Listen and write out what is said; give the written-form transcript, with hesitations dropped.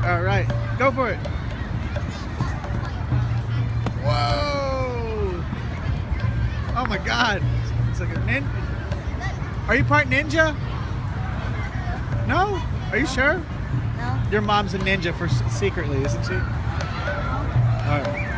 All right, go for it. Whoa! Oh my God! It's like a ninja. Are you part ninja? No? Are you sure? No. Your mom's a ninja for secretly, isn't she? All right.